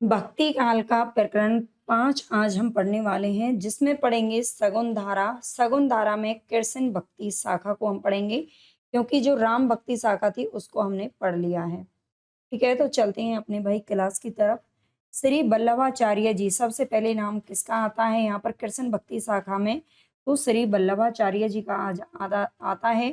भक्ति काल का प्रकरण 5 आज हम पढ़ने वाले हैं, जिसमें पढ़ेंगे सगुण धारा। सगुण धारा में कृष्ण भक्ति शाखा को हम पढ़ेंगे, क्योंकि जो राम भक्ति शाखा थी उसको हमने पढ़ लिया है। ठीक है, तो चलते हैं अपने भाई क्लास की तरफ। श्री वल्लभाचार्य जी, सबसे पहले नाम किसका आता है यहाँ पर कृष्ण भक्ति शाखा में? तो श्री वल्लभाचार्य जी का आज आता है।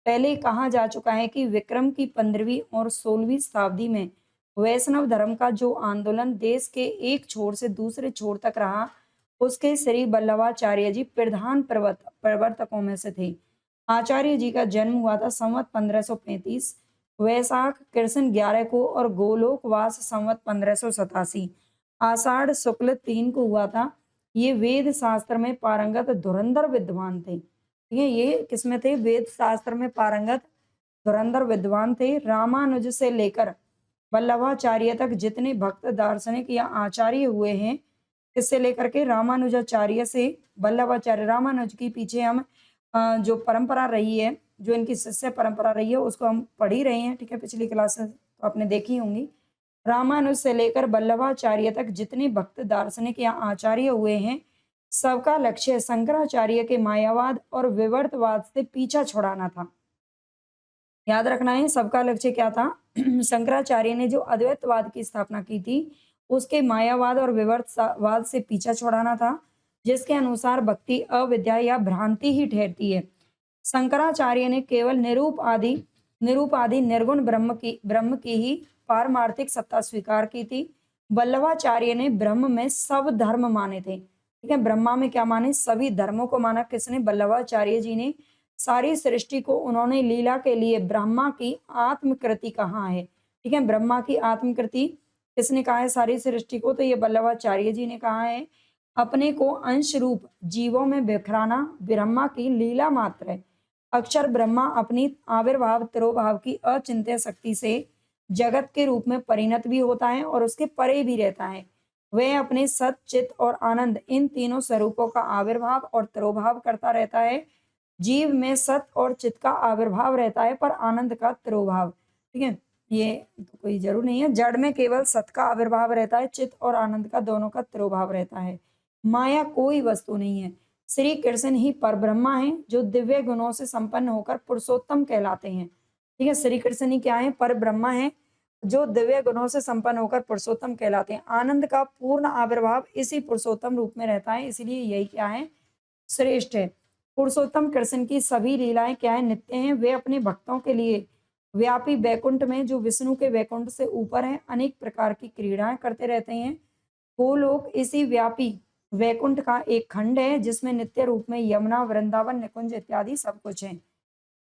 पहले कहा जा चुका है कि विक्रम की 15वीं और 16वीं शताब्दी में वैष्णव धर्म का जो आंदोलन देश के एक छोर से दूसरे छोर तक रहा, उसके श्री वल्लभाचार्य जी प्रधान प्रवर्तकों में से थे। आचार्य जी का जन्म हुआ था संवत 1535, वैशाख कृष्ण 11 को और गोलोकवास संवत 1587, आषाढ़ शुक्ल 3 को हुआ था। ये वेद शास्त्र में पारंगत धुरंधर विद्वान थे। ठीक है, ये किसमें थे? वेद शास्त्र में पारंगत धुरंधर विद्वान थे। रामानुज से लेकर वल्लभाचार्य तक जितने भक्त दार्शनिक या आचार्य हुए हैं, इससे लेकर के रामानुजाचार्य से वल्लभाचार्य, रामानुज के पीछे हम जो परंपरा रही है, जो इनकी शिष्य परंपरा रही है, उसको हम पढ़ ही रहे हैं। ठीक है, पिछली क्लासेस तो आपने देखी होंगी। रामानुज से लेकर वल्लभाचार्य तक जितने भक्त दार्शनिक या आचार्य हुए हैं, सबका लक्ष्य शंकराचार्य के मायावाद और विवर्तवाद से पीछा छुड़ाना था। याद रखना है, सबका लक्ष्य क्या था? शंकराचार्य ने जो अद्वैतवाद की स्थापना की थी, उसके मायावाद और विवर्तवाद से पीछा छुड़ाना था, जिसके अनुसार भक्ति अविद्या या भ्रांति ही ठहरती है। शंकराचार्य ने केवल निरूप आदि निर्गुण ब्रह्म की ही पारमार्थिक सत्ता स्वीकार की थी। वल्लभाचार्य ने ब्रह्म में सब धर्म माने थे। ठीक है, ब्रह्मा में क्या माने? सभी धर्मों को माना। किसने? वल्लभाचार्य जी ने। सारी सृष्टि को उन्होंने लीला के लिए ब्रह्मा की आत्मकृति कहा है। ठीक है, ब्रह्मा की आत्मकृति किसने कहा है सारी सृष्टि को? तो ये वल्लभाचार्य जी ने कहा है। अपने को अंश रूप जीवों में बिखराना ब्रह्मा की लीला मात्र है। अक्षर ब्रह्मा अपनी आविर्भाव तिरोभाव की अचिंत्य शक्ति से जगत के रूप में परिणत भी होता है और उसके परे भी रहता है। वह अपने सत चित और आनंद, इन तीनों स्वरूपों का आविर्भाव और तिरोभाव करता रहता है। जीव में सत और चित का आविर्भाव रहता है, पर आनंद का तिरोभाव। ठीक है, ये तो कोई जरूर नहीं है। जड़ में केवल सत का आविर्भाव रहता है, चित और आनंद का दोनों का तिरोभाव रहता है। माया कोई वस्तु नहीं है। श्री कृष्ण ही परब्रह्मा है, जो दिव्य गुणों से संपन्न होकर पुरुषोत्तम कहलाते हैं। ठीक है, श्री कृष्ण ही क्या है? परब्रह्मा है, जो दिव्य गुणों से संपन्न होकर पुरुषोत्तम कहलाते हैं। आनंद का पूर्ण आविर्भाव इसी पुरुषोत्तम रूप में रहता है, इसलिए यही क्या है? श्रेष्ठ है। पुरुषोत्तम कृष्ण की सभी लीलाएं क्या है? नित्य हैं। वे अपने भक्तों के लिए व्यापी वैकुंठ में, जो विष्णु के वैकुंठ से ऊपर है, अनेक प्रकार की क्रीड़ाएं करते रहते हैं। वो लोग इसी व्यापी वैकुंठ का एक खंड है, जिसमें नित्य रूप में यमुना, वृंदावन, निकुंज इत्यादि सब कुछ है।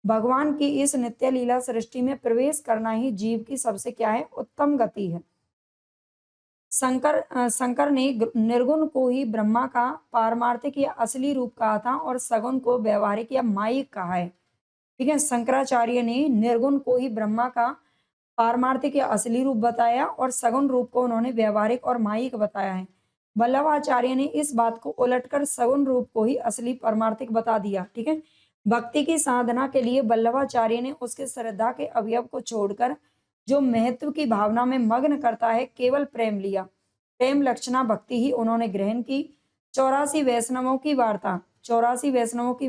भगवान की इस नित्य लीला सृष्टि में प्रवेश करना ही जीव की सबसे क्या है? उत्तम गति है। शंकर ने निर्गुण को ही ब्रह्मा का पारमार्थिक या असली रूप कहा था और सगुण को व्यवहारिक या मायिक कहा है। ठीक है, शंकराचार्य ने निर्गुण को ही ब्रह्मा का पारमार्थिक या असली रूप बताया और सगुण रूप को उन्होंने व्यवहारिक और मायिक बताया है। वल्लभाचार्य ने इस बात को उलटकर सगुण रूप को ही असली परमार्थिक बता दिया। ठीक है, भक्ति की साधना के लिए वल्लभाचार्य ने उसके श्रद्धा के अवयव को छोड़कर जो महत्व की भावना में मग्न करता है, केवल प्रेम लिया। प्रेम लक्षणा भक्ति ही उन्होंने ग्रहण की। 84 वैष्णवों की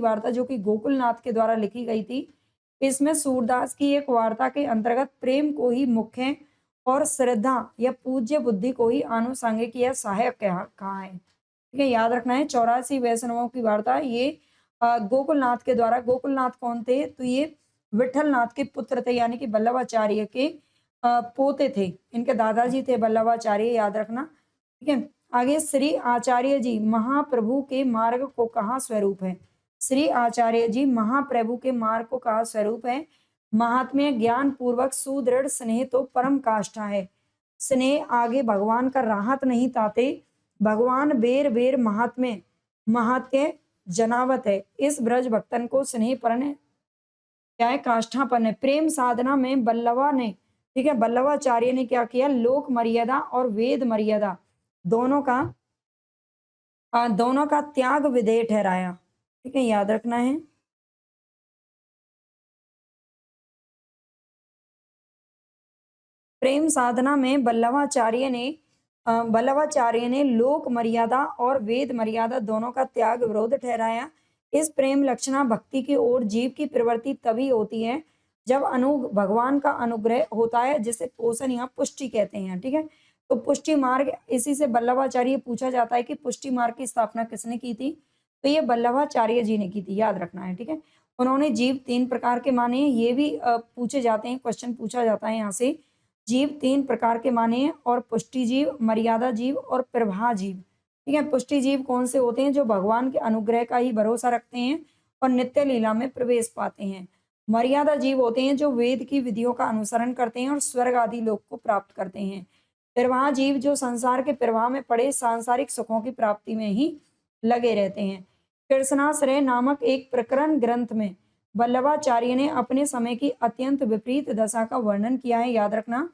वार्ता जो कि गोकुलनाथ के द्वारा लिखी गई थी, इसमें सूरदास की एक वार्ता के अंतर्गत प्रेम को ही मुख्य और श्रद्धा या पूज्य बुद्धि को ही आनुषंगिक या सहायक कहा है। ठीक है, याद रखना है। 84 वैष्णवों की वार्ता ये गोकुलनाथ के द्वारा। गोकुलनाथ कौन थे? तो ये विठल नाथ के पुत्र थे, यानी कि वल्लभाचार्य के पोते थे। इनके दादाजी थे वल्लभाचार्य, याद रखना। ठीक है, आगे श्री आचार्य जी महाप्रभु के मार्ग को कहा स्वरूप है? श्री आचार्य जी महाप्रभु के मार्ग को कहा स्वरूप है? महात्म्य ज्ञान पूर्वक सुदृढ़ स्नेह तो परम काष्ठा है। स्नेह आगे भगवान का राहत नहीं ताते, भगवान बेर बेर महात्म्य महात्य जनावत है। इस ब्रज भक्तन को स्नेह पर क्या है? काष्ठापन है। प्रेम साधना में वल्लभा ने, ठीक है, वल्लभाचार्य ने क्या किया? लोक मर्यादा और वेद मर्यादा दोनों का त्याग विधेय ठहराया। ठीक है, याद रखना है। प्रेम साधना में वल्लभाचार्य ने वल्लभाचार्य ने लोक मर्यादा और वेद मर्यादा दोनों का त्याग विरोध ठहराया। इस प्रेम लक्षणा भक्ति की ओर जीव की प्रवृत्ति तभी होती है जब भगवान का अनुग्रह होता है, जिसे पोषण यहाँ पुष्टि कहते हैं। ठीक है, तो पुष्टि मार्ग, इसी से वल्लभाचार्य पूछा जाता है कि पुष्टि मार्ग की स्थापना किसने की थी, तो ये वल्लभाचार्य जी ने की थी, याद रखना है। ठीक है, उन्होंने जीव 3 प्रकार के माने हैं, ये भी पूछे जाते हैं, क्वेश्चन पूछा जाता है यहाँ से। जीव 3 प्रकार के माने हैं, और पुष्टि जीव, मर्यादा जीव और प्रभा जीव। ठीक है, पुष्टि जीव कौन से होते हैं? जो भगवान के अनुग्रह का ही भरोसा रखते हैं और नित्य लीला में प्रवेश पाते हैं। मर्यादा जीव होते हैं जो वेद की विधियों का अनुसरण करते हैं और स्वर्ग आदि लोक को प्राप्त करते हैं। प्रवाह जीव जो संसार के प्रवाह में पड़े सांसारिक सुखों की प्राप्ति में ही लगे रहते हैं। कृष्णाश्रय नामक एक प्रकरण ग्रंथ में वल्लभाचार्य ने अपने समय की अत्यंत विपरीत दशा का वर्णन किया है, याद रखना।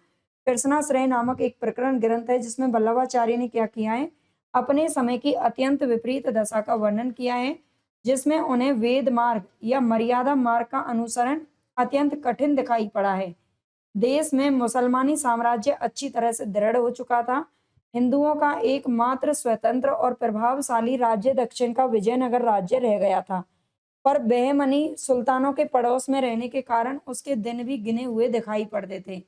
कृष्णाश्रय नामक एक प्रकरण ग्रंथ है जिसमें वल्लभाचार्य ने क्या किया है? अपने समय की अत्यंत विपरीत दशा का वर्णन किया है, जिसमें उन्हें वेद मार्ग या मर्यादा मार्ग का अनुसरण अत्यंत कठिन दिखाई पड़ा है। देश में मुसलमानी साम्राज्य अच्छी तरह से दृढ़ हो चुका था। हिंदुओं का एकमात्र स्वतंत्र और प्रभावशाली राज्य दक्षिण का विजयनगर राज्य रह गया था, पर बहमनी सुल्तानों के पड़ोस में रहने के कारण उसके दिन भी गिने हुए दिखाई पड़ते थे।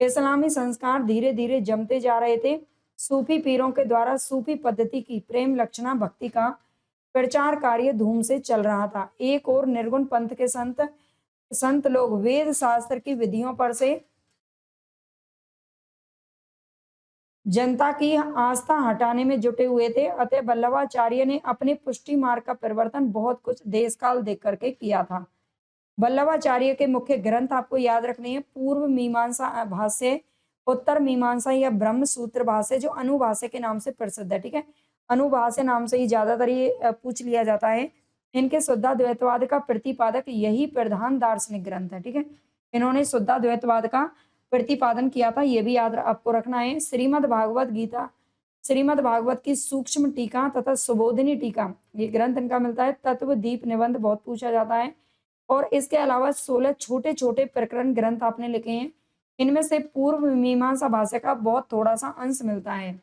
इस्लामी संस्कार धीरे धीरे जमते जा रहे थे। सूफी पीरों के द्वारा सूफी पद्धति की प्रेम लक्षणा भक्ति का प्रचार कार्य धूम से चल रहा था। एक और निर्गुण पंथ के संत लोग वेद शास्त्र की विधियों पर से जनता की आस्था हटाने में जुटे हुए थे। अतः वल्लभाचार्य ने अपने पुष्टि मार्ग का परिवर्तन बहुत कुछ देश काल देख करके किया था। वल्लभाचार्य के मुख्य ग्रंथ आपको याद रखने हैं। पूर्व मीमांसा भाष्य, उत्तर मीमांसा या ब्रह्म सूत्र भाष्य, जो अनुभाष्य के नाम से प्रसिद्ध है। ठीक है, अनुभाष्य नाम से ही ज्यादातर ये पूछ लिया जाता है। इनके शुद्धाद्वैतवाद का प्रतिपादक यही प्रधान दार्शनिक ग्रंथ है। ठीक है, इन्होंने शुद्धाद्वैतवाद का प्रतिपादन किया था, ये भी याद आपको रखना है। श्रीमद् भागवत गीता, श्रीमद् भागवत की सूक्ष्म टीका तथा सुबोधिनी टीका, ये ग्रंथ इनका मिलता है। तत्व दीप निबंध बहुत पूछा जाता है। और इसके अलावा 16 छोटे छोटे प्रकरण ग्रंथ आपने लिखे हैं। इनमें से पूर्व मीमांसा भाष्य का बहुत थोड़ा सा अंश मिलता है।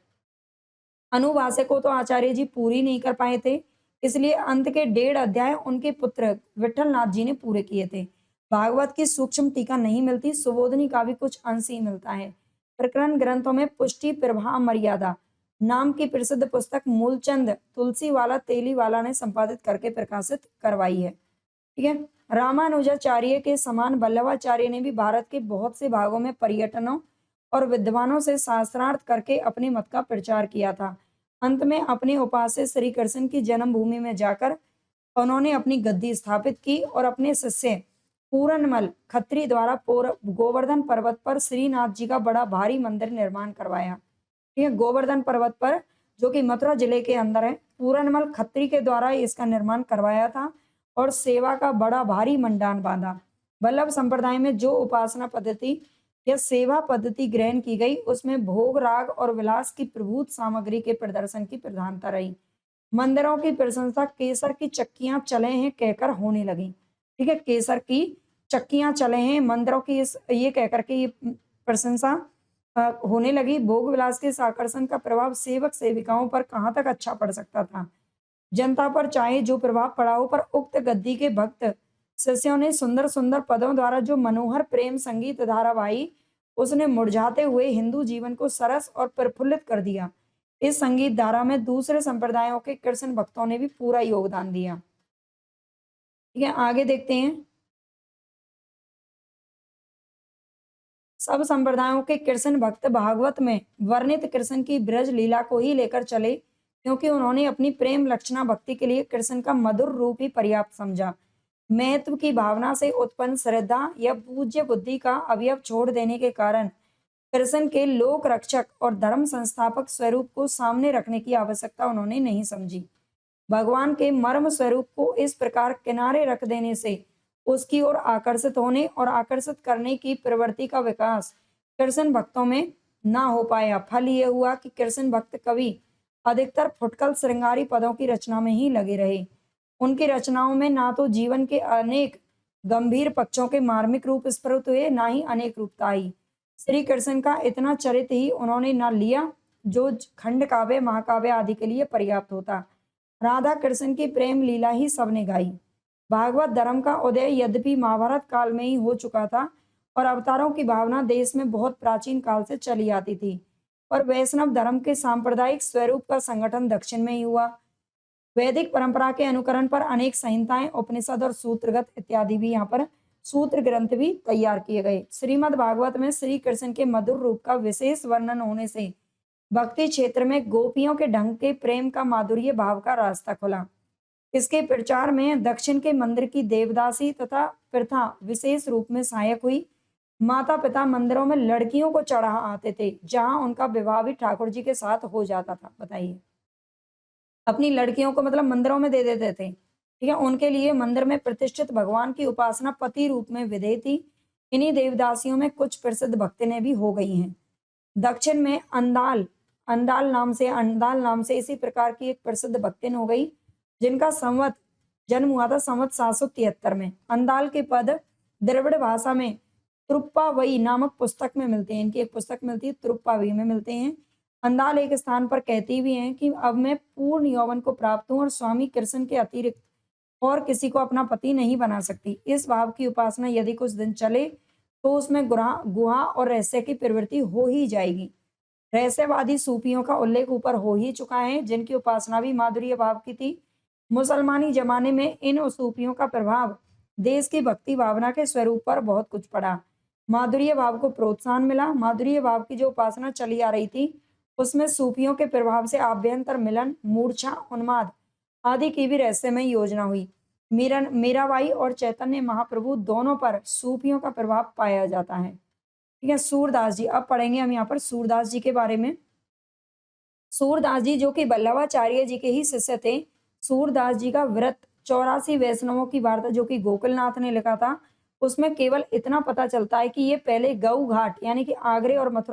अनुभाष्य को तो आचार्य जी पूरी नहीं कर पाए थे, इसलिए अंत के 1.5 अध्याय उनके पुत्र विठल नाथ जी ने पूरे किए थे। भागवत की सूक्ष्म टीका नहीं मिलती, सुबोधनी का भी कुछ अंश ही मिलता है। प्रकरण ग्रंथों में पुष्टि प्रभा मर्यादा नाम की प्रसिद्ध पुस्तक मूलचंद तुलसी वाला तेली वाला ने संपादित करके प्रकाशित करवाई है। ठीक है, रामानुजाचार्य के समान वल्लभाचार्य ने भी भारत के बहुत से भागों में पर्यटनों और विद्वानों से शास्त्रार्थ करके अपने मत का प्रचार किया था। अंत में अपने उपास्य श्री कृष्ण की जन्मभूमि में जाकर उन्होंने अपनी गद्दी स्थापित की और अपने शिष्य पूरनमल खत्री द्वारा गोवर्धन पर्वत पर श्रीनाथ जी का बड़ा भारी मंदिर निर्माण करवाया। ठीक है, गोवर्धन पर्वत पर, जो कि मथुरा जिले के अंदर है, पूरनमल खत्री के द्वारा इसका निर्माण करवाया था और सेवा का बड़ा भारी मंडान बांधा। वल्लभ संप्रदाय में जो उपासना पद्धति या सेवा पद्धति ग्रहण की गई, उसमें भोग राग और विलास की प्रभुत सामग्री के प्रदर्शन की प्रधानता रही। मंदिरों की प्रशंसा केसर की चक्कियां चले हैं कहकर होने लगी। ठीक है, केसर की चक्कियां चले हैं, मंदिरों की ये कहकर के ये प्रशंसा होने लगी। भोग विलास के इस आकर्षण का प्रभाव सेवक सेविकाओं पर कहाँ तक अच्छा पड़ सकता था। जनता पर चाहे जो प्रभाव पड़ा हो, पर उक्त गद्दी के भक्त शिष्यों ने सुंदर सुंदर पदों द्वारा जो मनोहर प्रेम संगीत धारा बहाई, उसने मुरझाते हुए हिंदू जीवन को सरस और प्रफुल्लित कर दिया। इस संगीत धारा में दूसरे संप्रदायों के कृष्ण भक्तों ने भी पूरा योगदान दिया। ठीक है, आगे देखते हैं। सब संप्रदायों के कृष्ण भक्त भागवत में वर्णित कृष्ण की ब्रज लीला को ही लेकर चले, क्योंकि उन्होंने अपनी प्रेम लक्षणा भक्ति के लिए कृष्ण का मधुर रूप ही पर्याप्त समझा। महत्व की भावना से उत्पन्न श्रद्धा या पूज्य बुद्धि का अवयव छोड़ देने के कारण कृष्ण के लोक रक्षक और धर्म संस्थापक स्वरूप को सामने रखने की आवश्यकता उन्होंने नहीं समझी। भगवान के मर्म स्वरूप को इस प्रकार किनारे रख देने से उसकी ओर आकर्षित होने और आकर्षित करने की प्रवृत्ति का विकास कृष्ण भक्तों में ना हो पाया। फल ये हुआ कि कृष्ण भक्त कवि अधिकतर फुटकल श्रृंगारी पदों की रचना में ही लगे रहे। उनकी रचनाओं में ना तो जीवन के अनेक गंभीर पक्षों के मार्मिक रूप स्फुरित हुए, ना ही अनेक रूपता आई। श्री कृष्ण का इतना चरित्र ही उन्होंने ना लिया जो खंड काव्य, महाकाव्य आदि के लिए पर्याप्त होता। राधा कृष्ण की प्रेम लीला ही सबने गाई। भागवत धर्म का उदय यद्यपि महाभारत काल में ही हो चुका था और अवतारों की भावना देश में बहुत प्राचीन काल से चली आती थी, और वैष्णव धर्म के सांप्रदायिक स्वरूप का संगठन दक्षिण में ही हुआ। वैदिक परंपरा के अनुकरण पर अनेक संहिताएं, उपनिषद और सूत्रगत इत्यादि भी यहाँ पर सूत्र ग्रंथ भी तैयार किए गए। श्रीमद् भागवत में श्री कृष्ण के मधुर रूप का विशेष वर्णन होने से भक्ति क्षेत्र में गोपियों के ढंग के प्रेम का माधुर्य भाव का रास्ता खुला। इसके प्रचार में दक्षिण के मंदिर की देवदासी तथा प्रथा विशेष रूप में सहायक हुई। माता पिता मंदिरों में लड़कियों को चढ़ा आते थे, जहां उनका विवाह भी ठाकुर जी के साथ हो जाता था। बताइए, अपनी लड़कियों को मतलब मंदिरों में दे देते थे। ठीक है, उनके लिए मंदिर में प्रतिष्ठित भगवान की उपासना पति रूप में विधेय थी। इन्हीं देवदासियों में कुछ प्रसिद्ध भक्तिनें भी हो गई हैं। दक्षिण में अंदाल अंदाल नाम से इसी प्रकार की एक प्रसिद्ध भक्तिन हो गई, जिनका संवत जन्म हुआ था संवत 773 में। अंदाल के पद द्रविड़ भाषा में त्रुप्पावई नामक पुस्तक में मिलते हैं। इनकी एक पुस्तक मिलती है, त्रुप्पावई में मिलते हैं। अंदाल एक स्थान पर कहती भी हैं कि अब मैं पूर्ण यौवन को प्राप्त हूँ और स्वामी कृष्ण के अतिरिक्त और किसी को अपना पति नहीं बना सकती। इस भाव की उपासना यदि कुछ दिन चले तो उसमें गुहा और रहस्य की प्रवृत्ति हो ही जाएगी। रहस्यवादी सूफियों का उल्लेख ऊपर हो ही चुका है, जिनकी उपासना भी माधुर्य भाव की थी। मुसलमानी जमाने में इन सूफियों का प्रभाव देश की भक्ति भावना के स्वरूप पर बहुत कुछ पड़ा। माधुर्य भाव को प्रोत्साहन मिला। माधुर्य भाव की जो उपासना चली आ रही थी, उसमें सूफियों के प्रभाव से आभ्यंतर मिलन, मूर्छा, उन्माद आदि की भी रहस्यमय योजना हुई। मीराबाई और चैतन्य महाप्रभु दोनों पर सूफियों का प्रभाव पाया जाता है। ठीक है, सूरदास जी, अब पढ़ेंगे हम यहाँ पर सूरदास जी के बारे में। सूरदास जी जो कि वल्लभाचार्य जी के ही शिष्य थे। सूरदास जी का व्रत 84 वैष्णवों की वार्ता जो कि गोकुलनाथ ने लिखा था, उसमें केवल इतना पता चलता है कि ये पहले गऊ घाट यानी कि आगरे और मथुरा